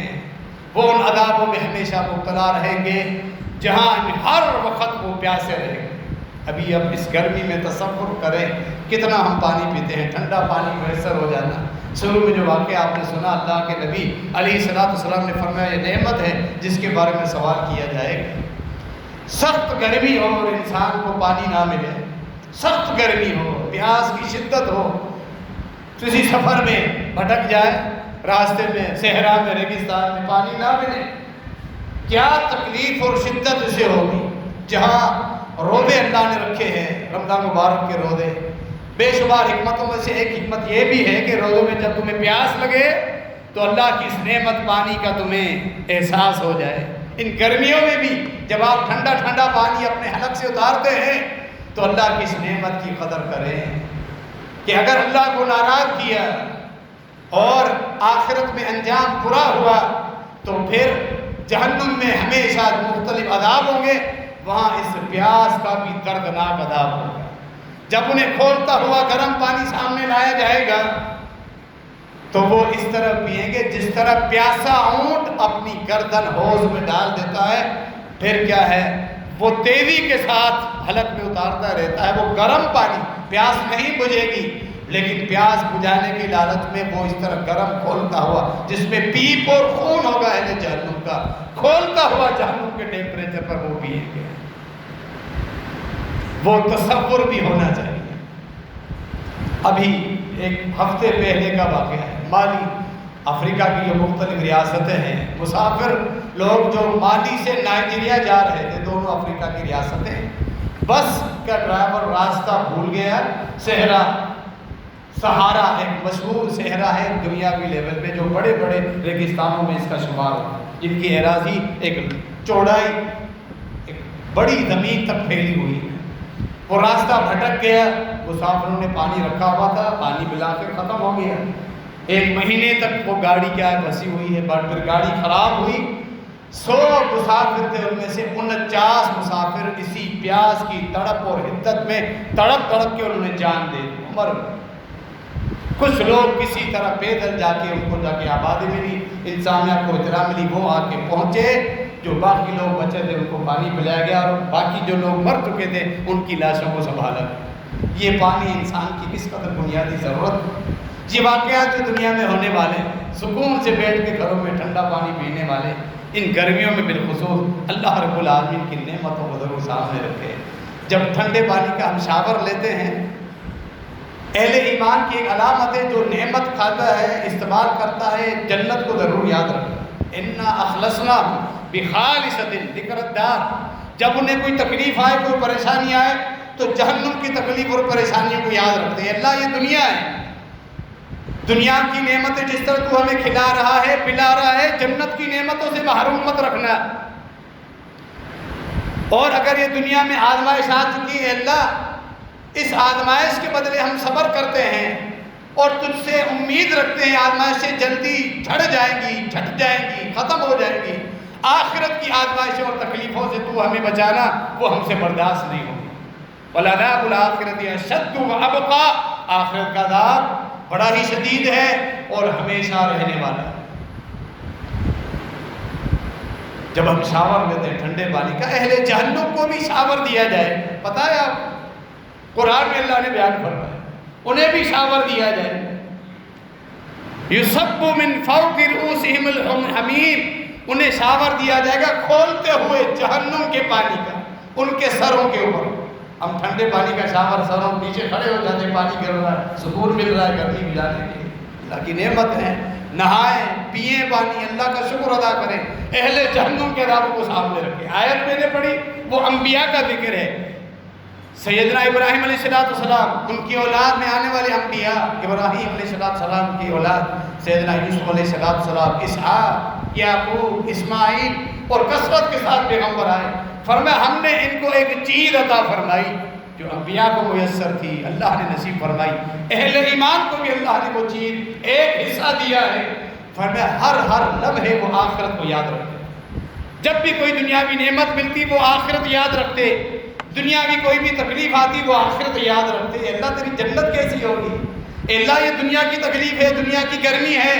A: وہ ان عذابوں میں ہمیشہ مبتلا رہیں گے، جہاں ہر وقت وہ پیاسے رہیں گے۔ ابھی اب اس گرمی میں تصور کریں کتنا ہم پانی پیتے ہیں، ٹھنڈا پانی میسر ہو جانا۔ شروع میں جو واقعہ آپ نے سنا، اللہ کے نبی علیہ السلام نے فرمایا یہ نعمت ہے جس کے بارے میں سوال کیا جائے گا۔ سخت گرمی اور انسان کو پانی نہ ملے،
B: سخت گرمی ہو، پیاس کی شدت ہو، کسی سفر میں بھٹک جائے، راستے میں صحرا میں ریگستان میں پانی نہ ملے، کیا تکلیف اور شدت اسے ہوگی۔ جہاں روزے اللہ نے رکھے ہیں، رمضان مبارک کے روزے، بے شمار حکمتوں میں سے ایک حکمت یہ بھی ہے کہ روزوں میں جب تمہیں پیاس لگے تو اللہ کی اس نعمت پانی کا تمہیں احساس ہو جائے۔ ان گرمیوں میں بھی جب آپ ٹھنڈا ٹھنڈا پانی اپنے حلق سے اتارتے ہیں تو اللہ کی اس نعمت کی قدر کریں کہ اگر اللہ کو ناراض کیا اور آخرت میں انجام برا ہوا تو پھر جہنم میں ہمیشہ مختلف عذاب ہوں گے، وہاں اس پیاس کا بھی دردناک عذاب ہوگا۔ جب انہیں کھولتا ہوا گرم پانی سامنے لایا جائے گا تو وہ اس طرح پئیں گے جس طرح پیاسا اونٹ اپنی گردن حوض میں ڈال دیتا ہے، پھر کیا ہے وہ تیزی کے ساتھ حلق میں اتارتا رہتا ہے۔ وہ گرم پانی، پیاس نہیں بجھے گی لیکن پیاس بجھانے کی لالچ میں وہ اس طرح گرم کھولتا ہوا، جس میں پیپ اور خون ہوگا اہل جہنم کا، کھولتا ہوا جہنم کے ٹیمپریچر پر وہ پئیں گے۔ وہ تصور بھی ہونا چاہیے۔ ابھی ایک ہفتے پہلے کا واقعہ ہے، مالی، افریقہ کی جو مختلف ریاستیں ہیں، مسافر لوگ جو مالی سے نائجیریا جا رہے تھے، دونوں افریقہ کی ریاستیں، بس کا ڈرائیور راستہ بھول گیا۔ صحرا، سہارا ایک مشہور صحرا ہے دنیاوی لیول میں، جو بڑے بڑے ریگستانوں میں اس کا شمار ہوتا ہے، جن کی اراضی ایک چوڑائی ایک بڑی زمین تک پھیلی ہوئی ہے۔ وہ راستہ بھٹک گیا، مسافروں نے پانی رکھا ہوا تھا، پانی ملا کے ختم ہو گیا۔ ایک مہینے تک وہ گاڑی کیا ہے پھنسی ہوئی ہے، بعد پھر گاڑی خراب ہوئی۔ 100 مسافر تھے، ان میں سے 49 مسافر اسی پیاس کی تڑپ اور حدت میں تڑپ تڑپ کے انہوں نے جان دے دی، مر گئے۔ کچھ لوگ کسی طرح پیدل جا کے، ان کو جا کے آبادی ملی، انسانیہ کو اطلاع ملی، وہ آ کے پہنچے۔ جو باقی لوگ بچے تھے ان کو پانی پلایا گیا، اور باقی جو لوگ مر چکے تھے ان کی لاشوں کو سنبھالا گیا۔ یہ پانی انسان کی کس قدر بنیادی ضرورت ہے۔ یہ واقعات جو دنیا میں ہونے والے، سکون سے بیٹھ کے گھروں میں ٹھنڈا پانی پینے والے، ان گرمیوں میں بالخصوص اللہ رب العالمین کی نعمتوں کو ضرور سامنے رکھے۔ جب ٹھنڈے پانی کا ہم شاور لیتے ہیں، اہل ایمان کی ایک علامت ہے، جو نعمت کھاتا ہے، استعمال کرتا ہے، جنت کو ضرور یاد رکھتا ہے۔ اِنَّا أَخْلَصْنَاهُمْ بِخَالِصَةٍ ذِكْرَ الدَّارِ۔ جب انہیں کوئی تکلیف آئے، کوئی پریشانی آئے تو جہنم کی تکلیف اور پریشانیوں کو یاد رکھتے ہیں۔ اللہ یہ دنیا ہے، دنیا کی نعمتیں جس طرح تو ہمیں کھلا رہا ہے، پلا رہا ہے، جنت کی نعمتوں سے محروم مت رکھنا۔ اور اگر یہ دنیا میں آزمائش آ چکی ہے، اللہ اس آزمائش کے بدلے ہم صبر کرتے ہیں اور تجھ سے امید رکھتے ہیں آزمائشیں جلدی جھڑ جائیں گی، چھٹ جائیں گی، ختم ہو جائیں گی، آخرت کی آزمائشوں اور تکلیفوں سے تو ہمیں بچانا، وہ ہم سے برداشت نہیں ہوگی۔ وَالْعَذَابُ الْآخِرَةِ أَشَدُّ وَأَبْقَىٰ۔ آخرت کا عذاب بڑا ہی شدید ہے اور ہمیشہ رہنے والا ہے۔ جب ہم شاور لیتے ہیں ٹھنڈے پانی کا، اہل جہنم کو بھی شاور دیا جائے، پتہ ہے آپ، قرآن میں اللہ نے بیان فرمایا انہیں بھی شاور دیا جائے۔ یُصَبُّ مِن فَوْقِ رُؤُوسِهِمُ الْحَمِیمُ، انہیں شاور دیا جائے گا کھولتے ہوئے جہنم کے پانی کا، ان کے سروں کے اوپر۔ ہم ٹھنڈے پانی کا شاور، سروں پیچھے کھڑے ہو جاتے ہیں، پانی گر رہا ہے، سکون مل رہا ہے گرمی بجھانے کے لیے، اللہ کی نعمت ہے۔ نہائیں، پیئیں پانی، اللہ کا شکر ادا کریں، اہل جہنم کے عذاب کو سامنے رکھیں۔ آیت میں نے پڑھی، وہ انبیاء کا ذکر ہے۔ سیدنا ابراہیم علیہ السلام، ان کی اولاد میں آنے والے انبیاء، ابراہیم علیہ السلام کی اولاد سیدنا یوسف علیہ السلام، اسحاق، یعقوب، اسماعیل، اور کثرت کے ساتھ پیغمبر آئے۔ فرمایا ہم نے ان کو ایک چیز عطا فرمائی جو انبیاء کو میسر تھی، اللہ نے نصیب فرمائی۔ اہل ایمان کو بھی اللہ نے وہ چیز ایک حصہ دیا ہے، فرمایا ہر لمحے وہ آخرت کو یاد رکھتے۔ جب بھی کوئی دنیاوی نعمت ملتی وہ آخرت یاد رکھتے، دنیاوی کوئی بھی تکلیف آتی وہ آخرت یاد رکھتے۔ اللہ تیری جنت کیسی ہوگی، اللہ یہ دنیا کی تکلیف ہے، دنیا کی گرمی ہے،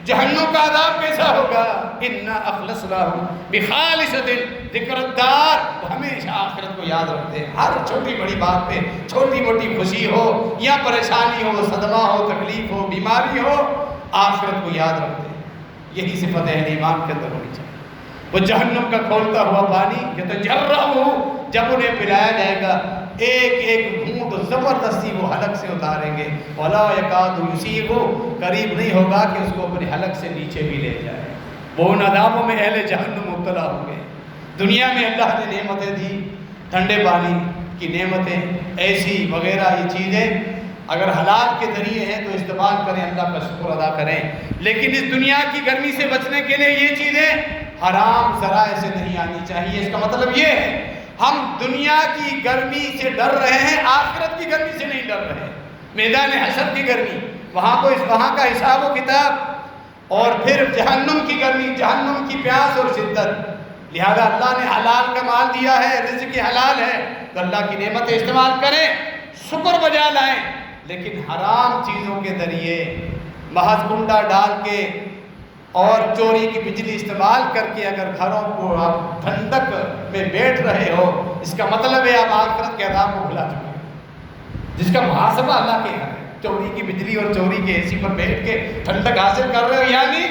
B: جہنم کا عذاب کیسا ہوگا۔ اِنَّا أَخْلَصْنَاهُمْ بِخَالِصَةٍ ذِكْرَ الدَّارِ، وہ ہمیشہ آخرت کو یاد رکھتے ہیں۔ ہر چھوٹی بڑی بات پہ، چھوٹی موٹی خوشی ہو یا پریشانی ہو، صدمہ ہو، تکلیف ہو، بیماری ہو، آخرت کو یاد رکھتے ہیں۔ یہی صفت اہل ایمان کے اندر ہونی چاہیے۔ وہ جہنم کا کھولتا ہوا پانی یتجرعہ، جب انہیں پلایا جائے گا، ایک ایک گھونٹ کو زبردستی وہ حلق سے اتاریں گے، وَلَا يَكَادُ يُسِيغُ، قریب نہیں ہوگا کہ اس کو اپنے حلق سے نیچے بھی لے جائے۔ وہ ان عذابوں میں اہل جہنم مبتلا ہوں گے۔ دنیا میں اللہ نے نعمتیں دی، ٹھنڈے پانی کی نعمتیں، ایسی وغیرہ یہ چیزیں اگر حلال کے ذریعے ہیں تو استعمال کریں، اللہ کا شکر ادا کریں، لیکن اس دنیا کی گرمی سے بچنے کے لیے یہ چیزیں حرام ذرائع سے نہیں آنی چاہیے۔ اس کا مطلب یہ ہے ہم دنیا کی گرمی سے ڈر رہے ہیں، آخرت کی گرمی سے نہیں ڈر رہے۔ میدان حشر کی گرمی، وہاں کا حساب و کتاب، اور پھر جہنم کی گرمی، جہنم کی پیاس اور شدت۔ لہذا اللہ نے حلال کا مال دیا ہے، رزق حلال ہے تو اللہ کی نعمتیں استعمال کریں، شکر بجا لائیں، لیکن حرام چیزوں کے ذریعے محض کنڈا ڈال کے اور چوری کی بجلی استعمال کر کے اگر گھروں کو آپ ٹھنڈک میں بیٹھ رہے ہو، اس کا مطلب ہے آپ آخرت کے عذاب کو بھلا چکے ہیں، جس کا محاسبہ اللہ کے ہے۔ چوری کی بجلی اور چوری کے اے سی پر بیٹھ کے ٹھنڈک حاصل کر رہے ہو، یعنی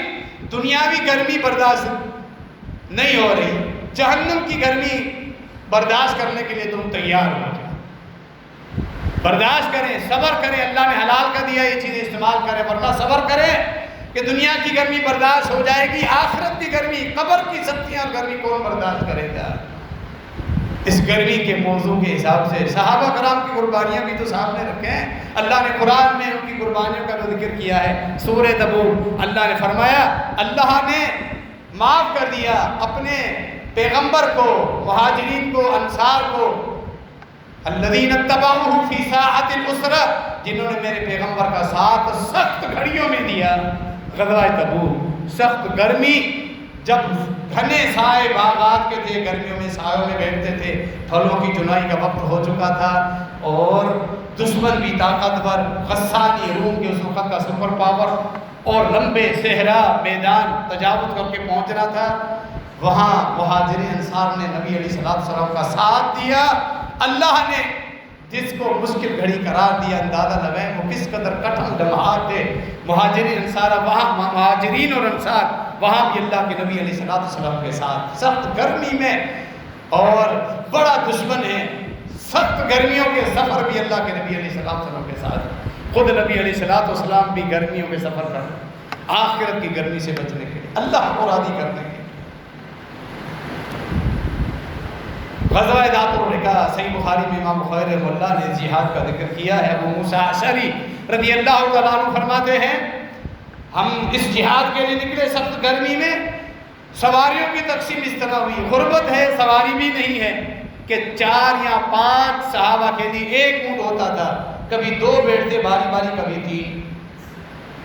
B: دنیاوی گرمی برداشت نہیں ہو رہی، جہنم کی گرمی برداشت کرنے کے لیے تم تیار ہو جاؤ، برداشت کریں، صبر کریں، اللہ نے حلال کا دیا یہ چیزیں استعمال کریں، ورنہ صبر کریں کہ دنیا کی گرمی برداشت ہو جائے گی، آخرت کی گرمی، قبر کی سختیاں اور گرمی کون برداشت کرے گا؟ اس گرمی کے موضوع کے حساب سے صحابہ کرام کی قربانیاں بھی تو سامنے رکھے ہیں۔ اللہ نے قرآن میں ان کی قربانیوں کا جو ذکر کیا ہے، سورہ تبوک، اللہ نے فرمایا اللہ نے معاف کر دیا اپنے پیغمبر کو، مہاجرین کو، انصار کو، الذین اتبعوہ فی ساعۃ العسرہ، جنہوں نے میرے پیغمبر کا ساتھ سخت گھڑیوں میں دیا۔ غزوہ تبوک، سخت گرمی، جب گھنے سائے باغات کے تھے، گرمیوں میں سایوں میں بیٹھتے تھے، پھلوں کی چنائی کا وقت ہو چکا تھا، اور دشمن بھی طاقتور، غسانی روم کے اس وقت کا سپر پاور، اور لمبے صحرا میدان تجاوز کر کے پہنچنا تھا۔ وہاں مہاجرین انصار نے نبی علیہ السلام کا ساتھ دیا۔ اللہ نے جس کو مشکل گھڑی قرار دیا، اندازہ لگائیں وہ کس قدر کٹھن لمحات تھے۔ مہاجرین انصار، وہاں مہاجرین اور انصار وہاں بھی اللہ کے نبی علیہ السلام کے ساتھ سخت گرمی میں، اور بڑا دشمن ہے، سخت گرمیوں کے سفر بھی اللہ کے نبی علیہ السلام کے ساتھ، خود نبی علیہ السلام بھی گرمیوں کے سفر کر آخرت کی گرمی سے بچنے کے لیے، اللہ کو راضی کرنے کے لیے۔ غزوہ ذات الرقاع، صحیح بخاری میں امام بخاری رحمہ اللہ نے جہاد کا ذکر کیا ہے۔ ابو موسیٰ اشعری رضی اللہ تعالیٰ عنہ فرماتے ہیں ہم اس جہاد کے لیے نکلے سخت گرمی میں، سواریوں کی تقسیم اس طرح ہوئی، غربت ہے، سواری بھی نہیں ہے، کہ 4 یا 5 صحابہ کے لیے ایک اونٹ ہوتا تھا، کبھی 2 بیٹھتے باری باری، کبھی 3،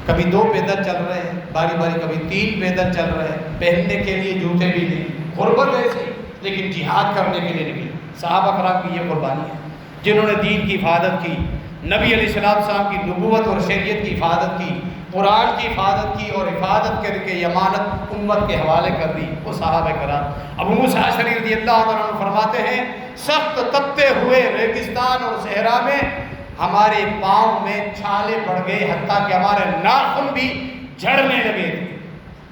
B: کبھی 2 پیدل چل رہے ہیں باری باری، کبھی 3 پیدل چل رہے ہیں، پہننے کے لیے جوتے بھی نہیں، غربت ایسی، لیکن جہاد کرنے کے لیے نکلے۔ صحابہ کرام کی یہ قربانی ہے جنہوں نے دین کی حفاظت کی، نبی علیہ السلام کی نبوت اور شریعت کی حفاظت کی، قرآن کی حفاظت کی، اور حفاظت کر کے امانت امت کے حوالے کر دی، وہ صحابہ کرام۔ ابو موسیٰ اشعری رضی اللہ عنہ فرماتے ہیں سخت تپتے ہوئے ریگستان اور صحرا میں ہمارے پاؤں میں چھالے پڑ گئے، حتیٰ کہ ہمارے ناخن بھی جھڑنے لگے تھے،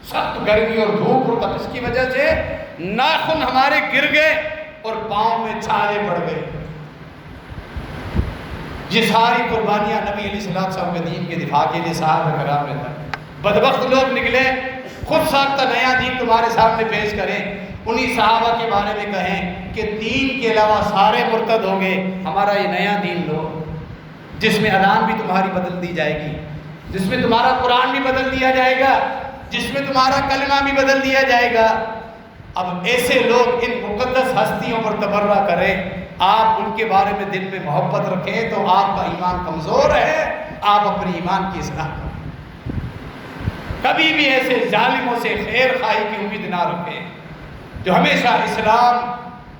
B: سخت گرمی اور دھوپ اور تپش کی وجہ سے ناخن ہمارے گر گئے اور پاؤں میں چھالے پڑ گئے۔ یہ ساری قربانیاں نبی علیہ السلام کے دین کے دفاع کے لیے صحابہ کرام نے دی۔ بدبخت لوگ نکلے، خود ساختہ نیا دین تمہارے سامنے پیش کریں، انہی صحابہ کے بارے میں کہیں کہ دین کے علاوہ سارے مرتد ہو گئے، ہمارا یہ نیا دین لو، جس میں اذان بھی تمہاری بدل دی جائے گی، جس میں تمہارا قرآن بھی بدل دیا جائے گا، جس میں تمہارا کلمہ بھی بدل دیا جائے گا۔ اب ایسے لوگ ان مقدس ہستیوں پر تبرہ کریں، آپ ان کے بارے میں دل میں محبت رکھیں تو آپ کا ایمان کمزور ہے، آپ اپنی ایمان کی اصلاح کریں۔ کبھی بھی ایسے ظالموں سے خیر خواہی کی امید نہ رکھیں جو ہمیشہ اسلام،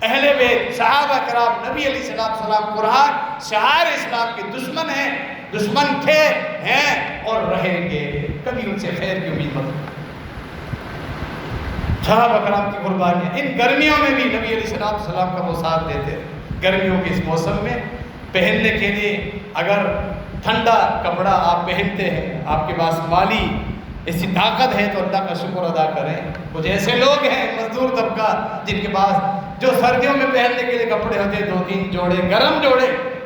B: اہل بیت، صحابہ کرام، نبی علیہ السلام، قرآن، شعائر اسلام کے دشمن ہیں، دشمن تھے، ہیں اور رہیں گے۔ کبھی ان سے خیر کی امید مت رکھیں۔ صحابہ کرام کی قربانیاں، ان گرمیوں میں بھی نبی علیہ السلام کا وہ ساتھ دیتے، گرمیوں کے اس موسم میں پہننے کے لیے اگر ٹھنڈا کپڑا آپ پہنتے ہیں، آپ کے پاس مالی ایسی طاقت ہے تو اللہ کا شکر ادا کریں۔ کچھ ایسے لوگ ہیں مزدور طبقہ جن کے پاس جو سردیوں میں پہننے کے لیے کپڑے ہوتے ہیں 2-3 جوڑے، گرم جوڑے،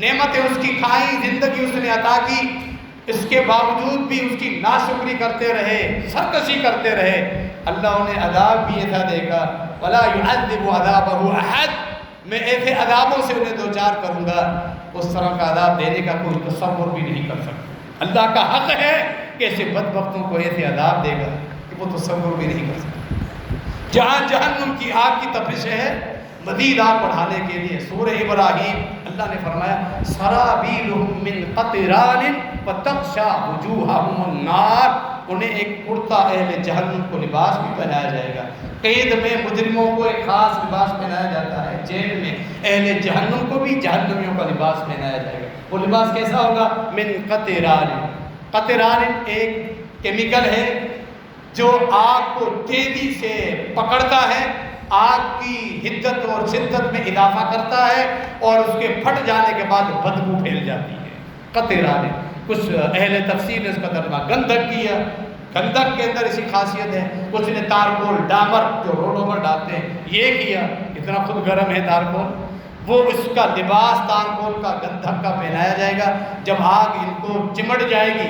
B: نعمتیں اس کی کھائیں، زندگی اس نے عطا کی، اس کے باوجود بھی اس کی ناشکری کرتے رہے، سرکشی کرتے رہے، اللہ انہیں عذاب بھی ایسا دے گا وَلَا يُعَذِّبُ عَذَابَهُ أَحَدٌ، میں ایسے عذابوں سے انہیں دوچار کروں گا اس طرح کا عذاب دینے کا کوئی تصور بھی نہیں کر سکتا۔ اللہ کا حق ہے کہ ایسے بدبختوں کو ایسے عذاب دے گا کہ وہ تصور بھی نہیں کر سکتا۔ جہاں جہنم کی آگ کی تپش ہے، مزید آگ بڑھانے کے لیے سورہ ابراہیم اللہ نے فرمایا سرابیلہم من قطران فتغشا وجوہہم النار، انہیں ایک کرتا اہل جہنم کو لباس بھی پہنایا جائے گا۔ قید میں مجرموں کو ایک خاص لباس پہنایا جاتا ہے، جیل میں اہل جہنم کو بھی جہنمیوں کا لباس پہنایا جائے گا۔ وہ لباس کیسا ہوگا؟ من قطران، قطران ایک کیمیکل ہے جو آگ کو تیزی سے پکڑتا ہے، آگ کی حدت اور شدت میں اضافہ کرتا ہے اور اس کے پھٹ جانے کے بعد بدبو پھیل جاتی ہے۔ قطران، کچھ اہل تفسیر نے اس کا ترجمہ گندھک کیا، گندھک کے اندر اسی خاصیت ہے، کچھ نے تارکول ڈامر جو روڈوں پر ڈالتے ہیں یہ کیا، اتنا خود گرم ہے تارکول، وہ اس کا لباس تارکول کا گندھک کا پہنایا جائے گا۔ جب آگ ان کو چمٹ جائے گی،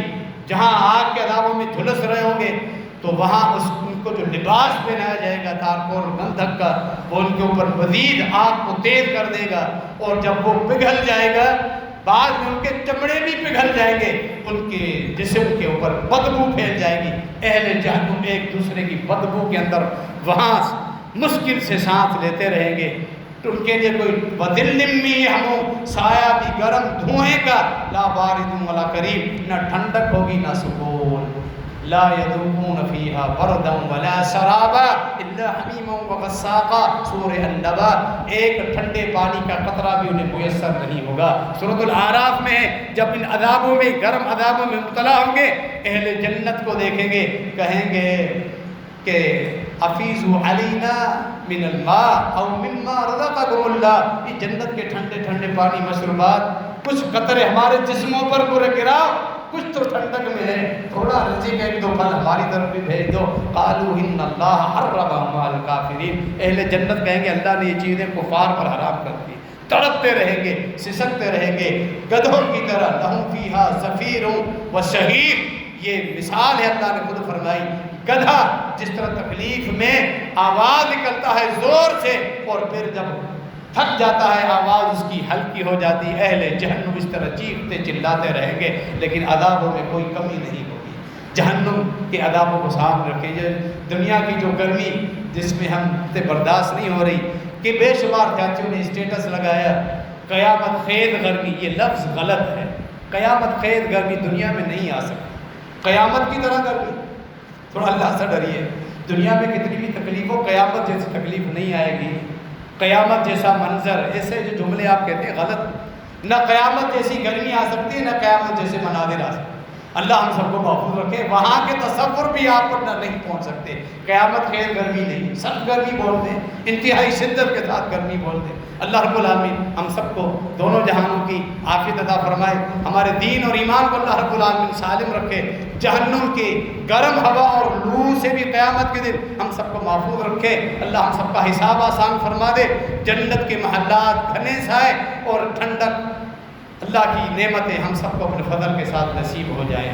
B: جہاں آگ کے عذابوں میں جھلس رہے ہوں گے تو وہاں ان کو جو لباس پہنایا جائے گا تارکول گندھک کا، وہ ان کے اوپر مزید آگ کو تیز کر دے گا، اور جب وہ پگھل جائے گا بعد میں ان کے چمڑے بھی پگھل جائیں گے، ان کے جسم کے اوپر بدبو پھیل جائے گی۔ اہل جہنم ایک دوسرے کی بدبو کے اندر وہاں مشکل سے سانس لیتے رہیں گے۔ تو ان کے لیے کوئی وَذِلٍّ مِّن حَمُومٍ، سایہ بھی گرم دھوئیں کا، لا بارد ولا کریم، نہ ٹھنڈک ہوگی نہ سکون، لا يذوقون فيها بردا ولا شرابا الا حمیما وغساقا، سورہ النبا، ایک ٹھنڈے پانی کا قطرہ بھی انہیں میسر نہیں ہوگا۔ سورۃ الاعراف میں جب ان عذابوں میں گرم عذابوں میں مبتلا ہوں گے، اہل جنت کو دیکھیں گے، کہیں گے کہ افیضوا علینا من الماء او مما رزقکم اللہ، یہ جنت کے ٹھنڈے ٹھنڈے پانی مشروبات کچھ قطرے ہمارے جسموں پر گراؤ، کچھ تو ٹھنڈک میں ہے، تھوڑا رزق ایک دو پھل ہماری طرف بھی بھیج دو۔ قالوا ان اللہ حرمہما علی الکافرین، اہل جنت کہیں گے اللہ نے یہ چیزیں کفار پر حرام کر دی۔ تڑپتے رہیں گے، سسکتے رہیں گے گدھوں کی طرح، لہم فیہا زفیر و شہیق، یہ مثال ہے اللہ نے خود فرمائی، گدھا جس طرح تکلیف میں آواز نکلتا ہے زور سے اور پھر جب تھک جاتا ہے آواز اس کی ہلکی ہو جاتی، اہل جہنم اس طرح چیختے چلاتے رہیں گے، لیکن عذابوں میں کوئی کمی نہیں ہوگی۔ جہنم کے عذابوں کو سامنے رکھیں، یہ دنیا کی جو گرمی جس میں ہم سے برداشت نہیں ہو رہی، کہ بے شمار ساتھیوں نے اسٹیٹس لگایا قیامت خیز گرمی، یہ لفظ غلط ہے، قیامت خیز گرمی دنیا میں نہیں آ سکتی، قیامت کی طرح گرمی، تھوڑا اللہ سے ڈریے، دنیا میں کتنی بھی تکلیف ہو قیامت جیسی تکلیف نہیں آئے گی، قیامت جیسا منظر، ایسے جو جملے آپ کہتے ہیں غلط، نہ قیامت جیسی گرمی آ سکتی ہے نہ قیامت جیسے مناظر آ سکتے، اللہ ہم سب کو محفوظ رکھے، وہاں کے تصور بھی آپ پر نہ نہیں پہنچ سکتے، قیامت خیر گرمی نہیں، سخت گرمی بولتے ہیں، انتہائی شدت کے ساتھ گرمی بولتے ہیں۔ اللہ رب العالمین ہم سب کو دونوں جہانوں کی عافیت عطا فرمائے، ہمارے دین اور ایمان کو اللہ رب العالمین سالم رکھے، جہنم کی گرم ہوا اور لو سے بھی قیامت کے دن ہم سب کو محفوظ رکھے، اللہ ہم سب کا حساب آسان فرما دے، جنت کے محلات گھنے سائے اور ٹھنڈک، اللہ کی نعمتیں ہم سب کو اپنے فضل کے ساتھ نصیب ہو جائیں۔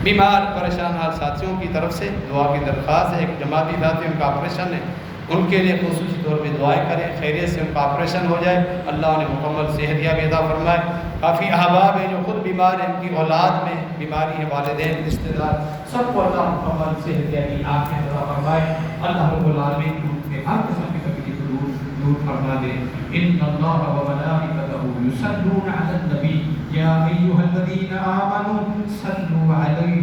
B: بیمار پریشان حال ساتھیوں کی طرف سے دعا کی درخواست ہے، ایک جماعتی ساتھی ان کا آپریشن ہے، ان کے لیے خصوصی طور پہ دعائیں کریں، خیریت سے ان کا آپریشن ہو جائے، اللہ انہیں مکمل صحت یابی عطا فرمائے۔ کافی احباب ہیں جو خود بیمار ہیں، ان کی اولاد میں بیماری ہے، والدین رشتہ دار سب کو اللہ مکمل صحت یابی عافیت عطا فرمائے، اللہ رب العالمین ان کے ہر قسم کی تکلیف دور فرما دے۔ ان اللہ و ملائکتہ یصلون علی النبی یا ایھا الذین آمنوا صلوا علیہ